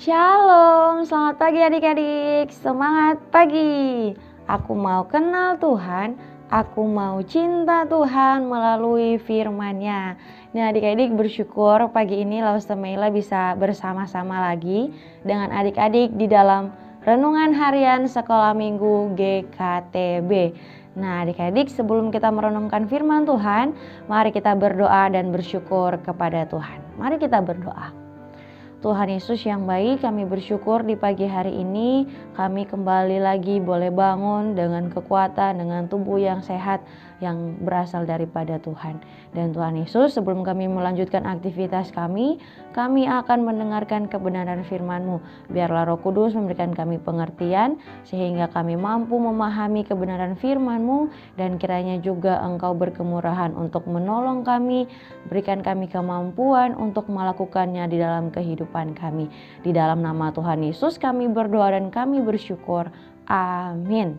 Shalom, selamat pagi adik-adik, semangat pagi. Aku mau kenal Tuhan, aku mau cinta Tuhan melalui firman-Nya. Nah adik-adik bersyukur pagi ini Lausta Meila bisa bersama-sama lagi dengan adik-adik di dalam Renungan Harian Sekolah Minggu GKTB. Nah adik-adik sebelum kita merenungkan firman Tuhan, mari kita berdoa dan bersyukur kepada Tuhan. Mari kita berdoa. Tuhan Yesus yang baik, kami bersyukur di pagi hari ini kami kembali lagi boleh bangun dengan kekuatan, dengan tubuh yang sehat yang berasal daripada Tuhan. Dan Tuhan Yesus, sebelum kami melanjutkan aktivitas kami akan mendengarkan kebenaran firman-Mu. Biarlah Roh Kudus memberikan kami pengertian sehingga kami mampu memahami kebenaran firman-Mu, dan kiranya juga Engkau berkemurahan untuk menolong kami, berikan kami kemampuan untuk melakukannya di dalam kehidupan kami. Di dalam nama Tuhan Yesus kami berdoa dan kami bersyukur. Amin.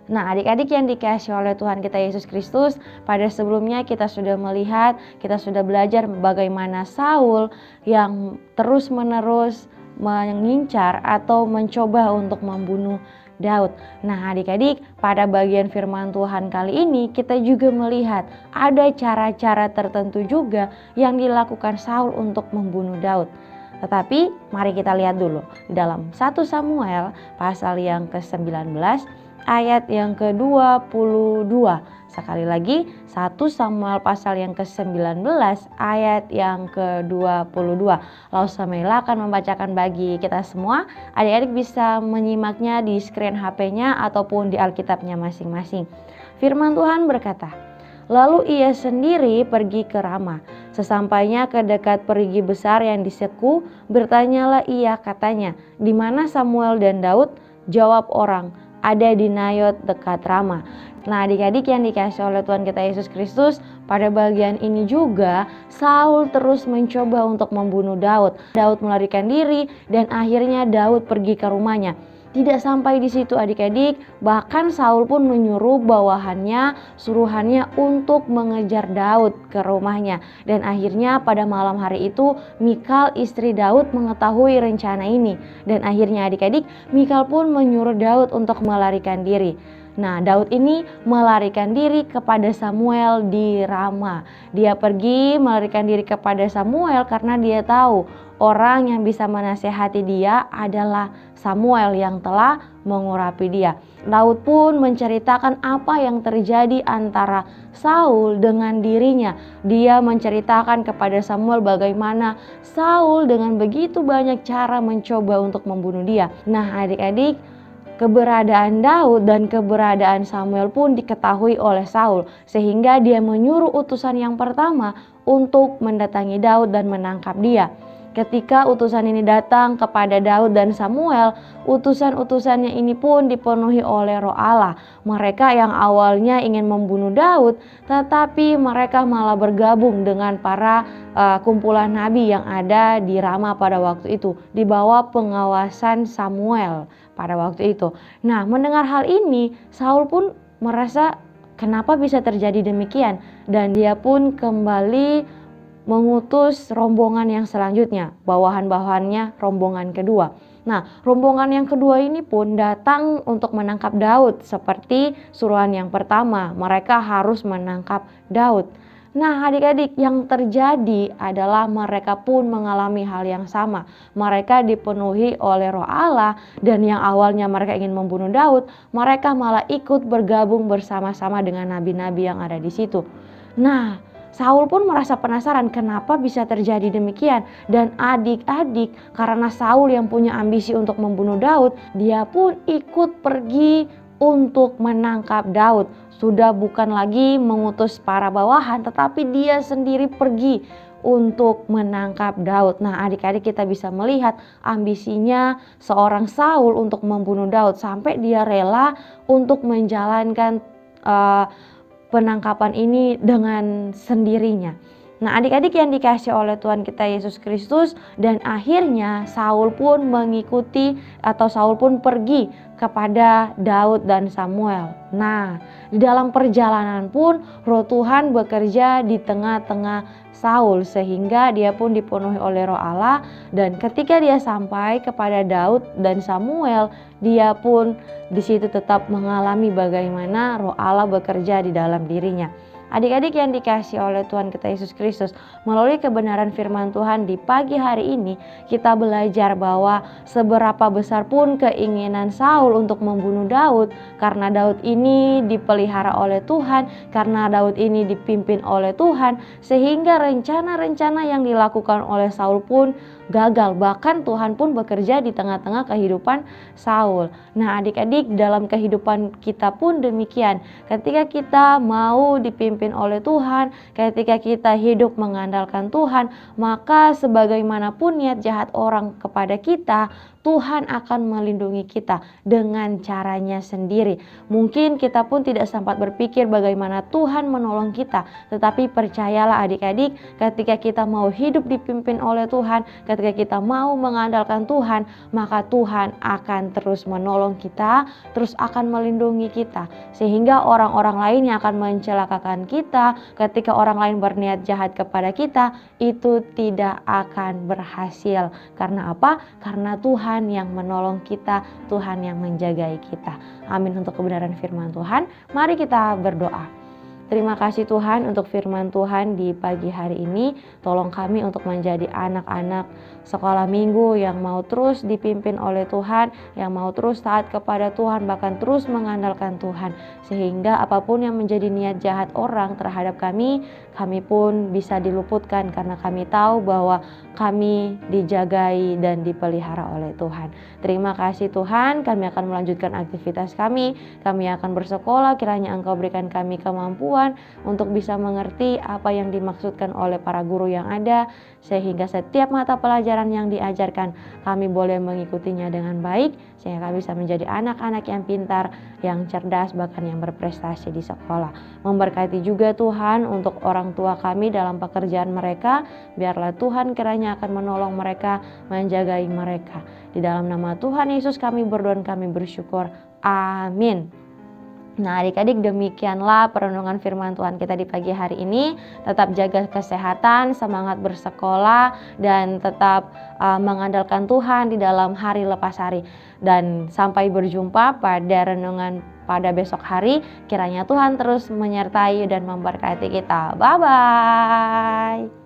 Nah adik-adik yang dikasihi oleh Tuhan kita Yesus Kristus, pada sebelumnya kita sudah melihat, kita sudah belajar bagaimana Saul yang terus-menerus mengincar atau mencoba untuk membunuh Daud. Nah adik-adik, pada bagian firman Tuhan kali ini kita juga melihat ada cara-cara tertentu juga yang dilakukan Saul untuk membunuh Daud. Tetapi mari kita lihat dulu di dalam 1 Samuel pasal yang ke-19 ayat yang ke-22. Sekali lagi 1 Samuel pasal yang ke-19 ayat yang ke-22. Lausta Meila akan membacakan bagi kita semua. Adik-adik bisa menyimaknya di screen HP-nya ataupun di Alkitabnya masing-masing. Firman Tuhan berkata, "Lalu ia sendiri pergi ke Rama. Sesampainya ke dekat perigi besar yang diseku, bertanyalah ia katanya, 'Di mana Samuel dan Daud?' Jawab orang, 'Ada di Nayot dekat Rama.'" Nah adik-adik yang dikasihi oleh Tuhan kita Yesus Kristus, pada bagian ini juga Saul terus mencoba untuk membunuh Daud. Daud melarikan diri dan akhirnya Daud pergi ke rumahnya. Tidak sampai di situ adik-adik, bahkan Saul pun menyuruh bawahannya, suruhannya untuk mengejar Daud ke rumahnya. Dan akhirnya pada malam hari itu Mikal istri Daud mengetahui rencana ini. Dan akhirnya adik-adik, Mikal pun menyuruh Daud untuk melarikan diri. Nah Daud ini melarikan diri kepada Samuel di Rama. Dia pergi melarikan diri kepada Samuel karena dia tahu orang yang bisa menasehati dia adalah Samuel yang telah mengurapi dia. Daud pun menceritakan apa yang terjadi antara Saul dengan dirinya. Dia menceritakan kepada Samuel bagaimana Saul dengan begitu banyak cara mencoba untuk membunuh dia. Nah adik-adik, keberadaan Daud dan keberadaan Samuel pun diketahui oleh Saul, sehingga dia menyuruh utusan yang pertama untuk mendatangi Daud dan menangkap dia. Ketika utusan ini datang kepada Daud dan Samuel, utusan-utusannya ini pun dipenuhi oleh Roh Allah. Mereka yang awalnya ingin membunuh Daud, tetapi mereka malah bergabung dengan para kumpulan nabi yang ada di Rama pada waktu itu, di bawah pengawasan Samuel pada waktu itu. Nah, mendengar hal ini, Saul pun merasa kenapa bisa terjadi demikian, dan dia pun kembali mengutus rombongan yang selanjutnya, bawahan-bawahannya rombongan kedua. Nah, rombongan yang kedua ini pun datang untuk menangkap Daud seperti suruhan yang pertama, mereka harus menangkap Daud. Nah adik-adik, yang terjadi adalah mereka pun mengalami hal yang sama. Mereka dipenuhi oleh Roh Allah, dan yang awalnya mereka ingin membunuh Daud, mereka malah ikut bergabung bersama-sama dengan nabi-nabi yang ada di situ. Nah Saul pun merasa penasaran kenapa bisa terjadi demikian. Dan adik-adik, karena Saul yang punya ambisi untuk membunuh Daud, dia pun ikut pergi untuk menangkap Daud. Sudah bukan lagi mengutus para bawahan, tetapi dia sendiri pergi untuk menangkap Daud. Nah adik-adik, kita bisa melihat ambisinya seorang Saul untuk membunuh Daud, sampai dia rela untuk menjalankan penangkapan ini dengan sendirinya. Nah, adik-adik yang dikasih oleh Tuhan kita Yesus Kristus, dan akhirnya Saul pun mengikuti atau Saul pun pergi kepada Daud dan Samuel. Nah, di dalam perjalanan pun Roh Tuhan bekerja di tengah-tengah Saul sehingga dia pun dipenuhi oleh Roh Allah, dan ketika dia sampai kepada Daud dan Samuel, dia pun di situ tetap mengalami bagaimana Roh Allah bekerja di dalam dirinya. Adik-adik yang dikasih oleh Tuhan kita Yesus Kristus, melalui kebenaran firman Tuhan di pagi hari ini kita belajar bahwa seberapa besar pun keinginan Saul untuk membunuh Daud, karena Daud ini dipelihara oleh Tuhan, karena Daud ini dipimpin oleh Tuhan, sehingga rencana-rencana yang dilakukan oleh Saul pun gagal. Bahkan Tuhan pun bekerja di tengah-tengah kehidupan Saul. Nah, adik-adik, dalam kehidupan kita pun demikian. Ketika kita mau dipimpin oleh Tuhan, ketika kita hidup mengandalkan Tuhan, maka sebagaimanapun niat jahat orang kepada kita, Tuhan akan melindungi kita dengan caranya sendiri. Mungkin kita pun tidak sempat berpikir bagaimana Tuhan menolong kita, tetapi percayalah adik-adik, ketika kita mau hidup dipimpin oleh Tuhan, ketika kita mau mengandalkan Tuhan, maka Tuhan akan terus menolong kita, terus akan melindungi kita. Sehingga orang-orang lain yang akan mencelakakan kita, ketika orang lain berniat jahat kepada kita, itu tidak akan berhasil. Karena apa? Karena Tuhan yang menolong kita, Tuhan yang menjagai kita. Amin untuk kebenaran firman Tuhan. Mari kita berdoa. Terima kasih Tuhan untuk firman Tuhan di pagi hari ini. Tolong kami untuk menjadi anak-anak sekolah minggu yang mau terus dipimpin oleh Tuhan, yang mau terus taat kepada Tuhan, bahkan terus mengandalkan Tuhan. Sehingga apapun yang menjadi niat jahat orang terhadap kami pun bisa diluputkan, karena kami tahu bahwa kami dijagai dan dipelihara oleh Tuhan. Terima kasih Tuhan, kami akan melanjutkan aktivitas kami akan bersekolah, kiranya Engkau berikan kami kemampuan untuk bisa mengerti apa yang dimaksudkan oleh para guru yang ada, sehingga setiap mata pelajaran yang diajarkan kami boleh mengikutinya dengan baik, sehingga kami bisa menjadi anak-anak yang pintar, yang cerdas, bahkan yang berprestasi di sekolah. Memberkati juga Tuhan untuk orang tua kami dalam pekerjaan mereka, biarlah Tuhan kiranya akan menolong mereka, menjagai mereka. Di dalam nama Tuhan Yesus kami berdoa dan kami bersyukur. Amin. Nah, adik-adik, demikianlah perenungan firman Tuhan kita di pagi hari ini. Tetap jaga kesehatan, semangat bersekolah, dan tetap mengandalkan Tuhan di dalam hari lepas hari. Dan sampai berjumpa pada renungan pada besok hari. Kiranya Tuhan terus menyertai dan memberkati kita. Bye-bye.